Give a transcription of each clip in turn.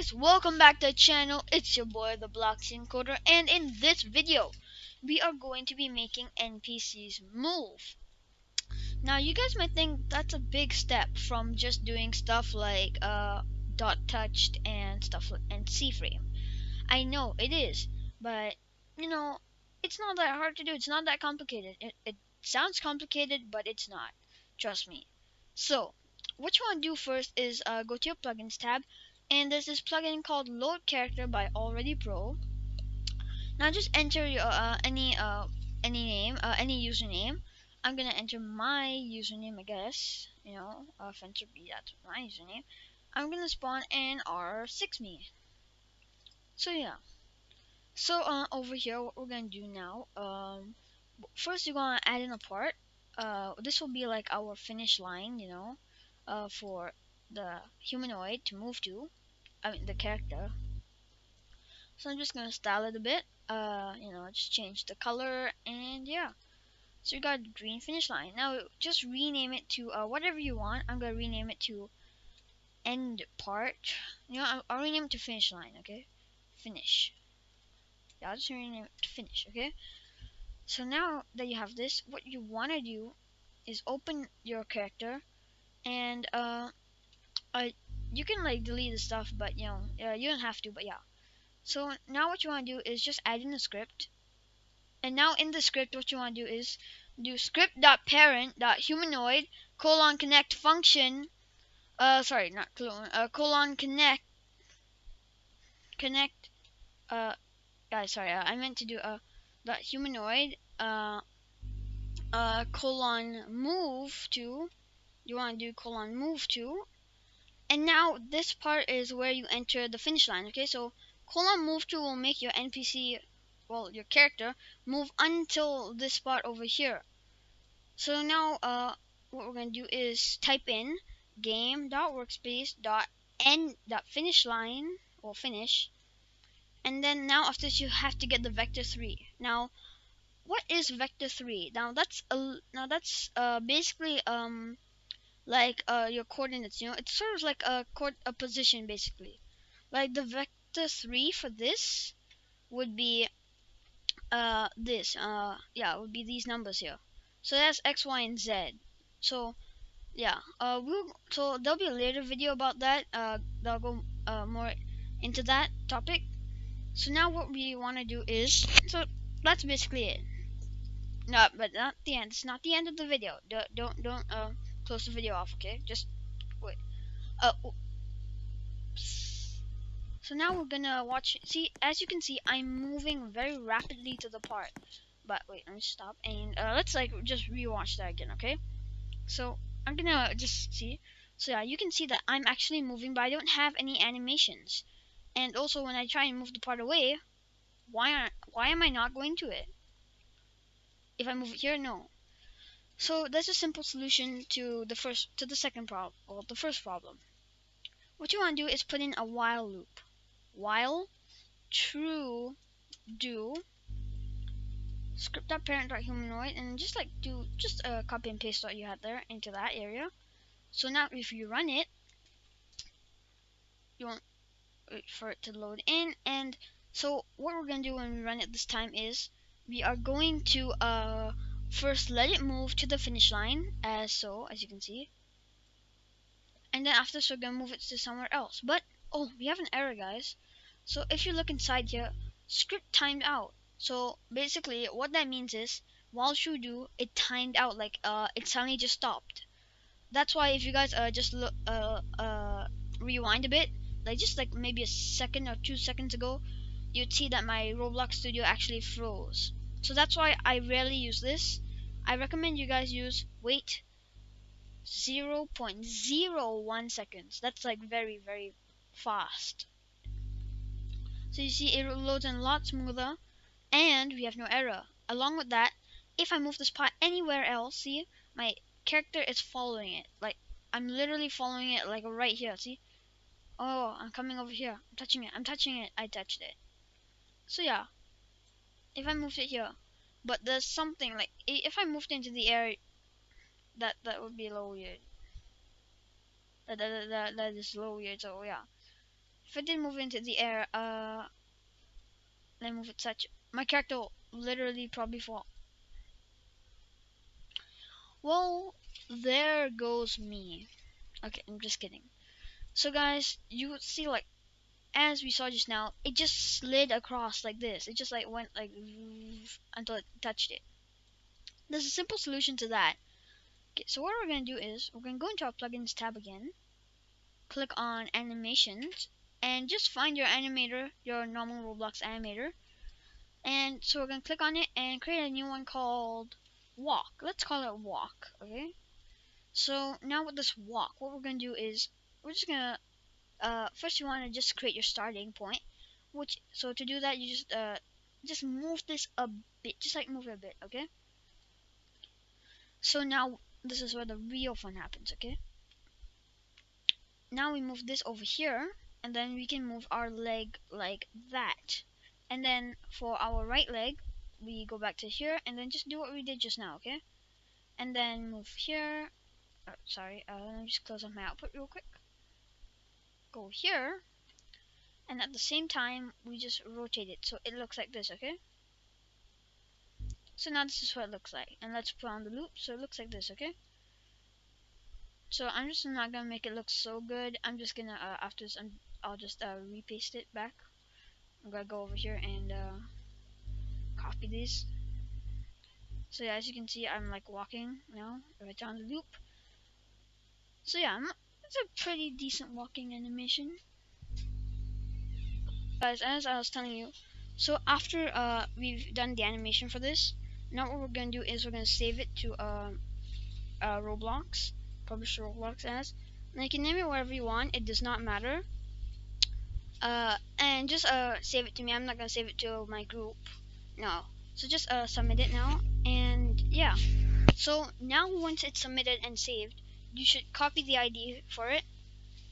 guys, welcome back to the channel. It's your boy the Bloxian coder, and in this video we are going to be making NPCs move. Now you guys might think that's a big step from just doing stuff like dot touched and stuff and C frame. I know it is, but you know, it's not that hard to do. It's not that complicated. It sounds complicated, but it's not. Trust me. So what you want to do first is go to your plugins tab, and there's this plugin called Load Character by Already Pro. Now just enter your any name, any username. I'm gonna enter my username, I guess. You know, Fencer B. That's my username. I'm gonna spawn in R6me. So yeah. So over here, what we're gonna do now, first you're gonna add in a part. This will be like our finish line, you know, for the humanoid to move to. I mean the character. So I'm just gonna style it a bit. You know, just change the color and yeah. So you got green finish line. Now just rename it to whatever you want. I'm gonna rename it to end part. You know, I'll rename it to finish line. Okay, finish. Yeah, I'll just rename it to finish. Okay. So now that you have this, what you want to do is open your character, and you can like delete the stuff, but you know, you don't have to. But yeah. So now what you want to do is just add in a script, and now in the script, what you want to do is do script.parent.humanoid connect function. Sorry, not connect. Guys, sorry, I meant to do dot humanoid move to. You want to do move to, and now this part is where you enter the finish line. Okay, so move to will make your NPC, well, your character, move until this part over here. So now what we're gonna do is type in game.workspace.end.finish line, or finish, and then now after this you have to get the vector 3. Now what is vector 3? Now that's basically like your coordinates. You know, it's sort of like a position basically. Like the vector 3 for this would be this yeah, it would be these numbers here. So that's X, Y, and Z. So yeah, so there'll be a later video about that. That'll go more into that topic. So now what we want to do is, so that's basically it. No, but not the end. It's not the end of the video. Don't close the video off. Okay, just wait. So now we're gonna watch. See, as you can see, I'm moving very rapidly to the part. But wait, let me stop and let's like just rewatch that again. Okay. So I'm gonna just see. So yeah, you can see that I'm actually moving, but I don't have any animations. And also, when I try and move the part away, why am I not going to it? If I move it here, no. So there's a simple solution to the second problem, or the first problem. What you want to do is put in a while loop. While true do script.parent.humanoid, and just like do copy and paste what you had there into that area. So now if you run it, you want wait for it to load in, and so what we're gonna do when we run it this time is we are going to first let it move to the finish line, as you can see, and then after this we're gonna move it to somewhere else. But oh, we have an error, guys. So if you look inside here, script timed out. So basically what that means is while true do, it timed out, like it suddenly just stopped. That's why if you guys just look rewind a bit, like just like maybe a second or 2 seconds ago, you'd see that my Roblox Studio actually froze. So that's why I rarely use this. I recommend you guys use wait 0.01 seconds. That's like very, very fast. So you see it loads in a lot smoother, and we have no error. Along with that, if I move this part anywhere else, see, my character is following it. Like I'm literally following it, like right here. See? Oh, I'm coming over here. I'm touching it. I touched it. So yeah, if I moved it here, but there's something like if I moved into the area, that would be a little weird. That is a little weird. So yeah. If I did move into the air, let me move it such. My character will literally probably fall. Well, there goes me. Okay, I'm just kidding. So guys, you would see like as we saw just now, it just slid across like this. It just like went like until it touched it. There's a simple solution to that. Okay, so what we're gonna do is we're gonna go into our plugins tab again, click on animations, and just find your animator, your normal Roblox animator. And so we're gonna click on it and create a new one called walk. Let's call it walk, okay? So now with this walk, what we're gonna do is we're just gonna first you want to just create your starting point, which so to do that you just move this a bit, just like move it a bit, okay? So now this is where the real fun happens, okay? Now we move this over here, and then we can move our leg like that. And then for our right leg, we go back to here and then just do what we did just now, okay? And then move here. Sorry, let me just close off my output real quick. Go here, and at the same time, we just rotate it so it looks like this, okay? So now this is what it looks like. And let's put on the loop so it looks like this, okay? So I'm just not gonna make it look so good. I'm just gonna, after this, I'll just repaste it back. I'm gonna go over here and copy these. So yeah, as you can see, I'm like walking now right down the loop. So yeah, it's a pretty decent walking animation. Guys, as I was telling you, so after we've done the animation for this, now what we're gonna do is we're gonna save it to Roblox, publish Roblox as. Now you can name it whatever you want. It does not matter. And just save it to me. I'm not gonna save it to my group. No. So just submit it now. And yeah. So now once it's submitted and saved, you should copy the ID for it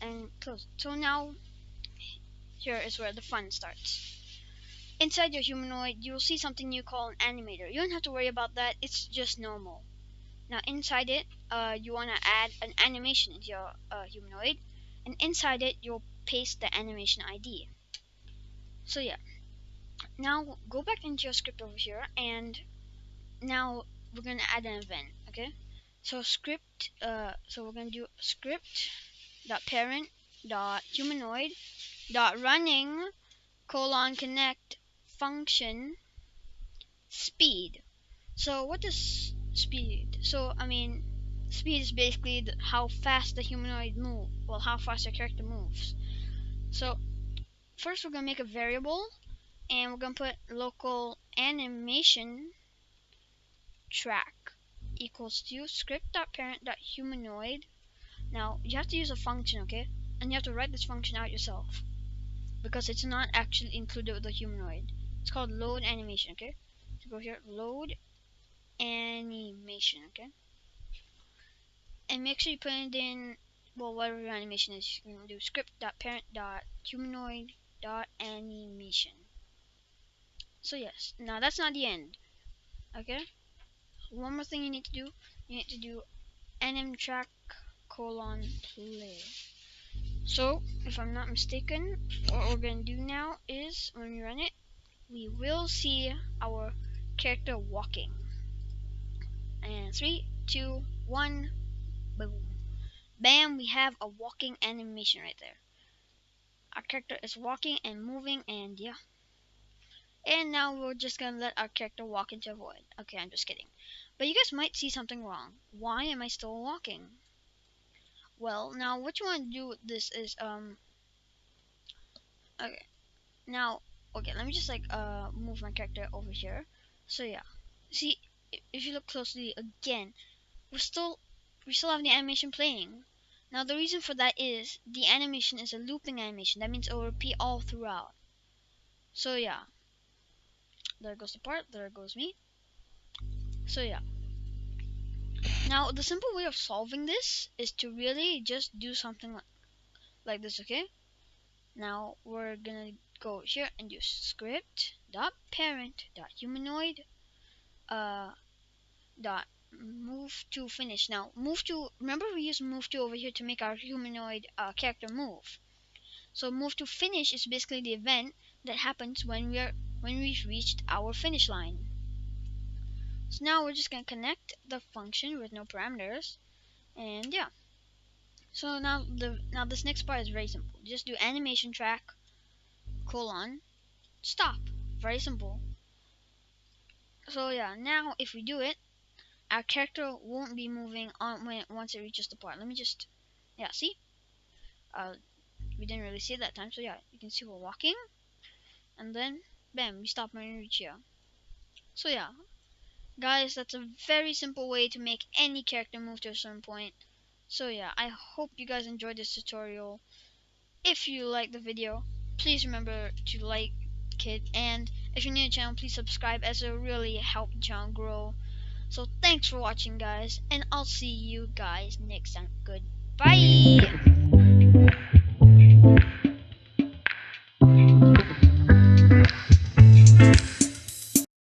and close. So now here is where the fun starts. Inside your humanoid, you will see something you call an animator. You don't have to worry about that. It's just normal. Now inside it, you want to add an animation into your humanoid, and inside it you'll paste the animation ID. So yeah, now go back into your script over here, and now we're gonna add an event, okay? So script, so we're gonna do script dot parent dot humanoid dot running colon connect function speed. So what is speed? So I mean, speed is basically how fast the humanoid move. Well, how fast your character moves. So first we're gonna make a variable, and we're gonna put local animation track equals to script.parent.humanoid. Now you have to use a function, okay? And you have to write this function out yourself because it's not actually included with the humanoid. It's called load animation, okay? So go here, load animation, okay? And make sure you put it in, well, whatever your animation is. You can do script.parent.humanoid.animation. So yes, now that's not the end, okay? One more thing you need to do. You need to do animtrack colon play. So if I'm not mistaken, what we're gonna do now is when we run it, we will see our character walking. And 3, 2, 1, boom. Bam, we have a walking animation right there. Our character is walking and moving, and yeah. And now we're just gonna let our character walk into a void. Okay, I'm just kidding. But you guys might see something wrong. Why am I still walking? Well, now what you want to do with this is okay. Now, okay, let me just like move my character over here. So yeah. See, if you look closely again, we still have the animation playing. Now the reason for that is the animation is a looping animation. That means it will repeat all throughout. So yeah. There goes the part, there goes me. So yeah. Now the simple way of solving this is to really just do something like this, okay? Now we're gonna go here and do script dot parent dot humanoid dot move to finish. Now move to, remember we used move to over here to make our humanoid character move. So move to finish is basically the event that happens when we've reached our finish line. So now we're just gonna connect the function with no parameters, and yeah. So now this next part is very simple. Just do animation track colon stop. Very simple. So yeah, now if we do it, our character won't be moving on once it reaches the part. Let me just, yeah, see? We didn't really see it that time, so yeah, you can see we're walking, and then bam, we stop when we reach here. So yeah, guys, that's a very simple way to make any character move to a certain point. So yeah, I hope you guys enjoyed this tutorial. If you liked the video, please remember to like it, and if you're new to the channel, please subscribe, as it will really help the channel grow. So thanks for watching, guys, and I'll see you guys next time. Goodbye.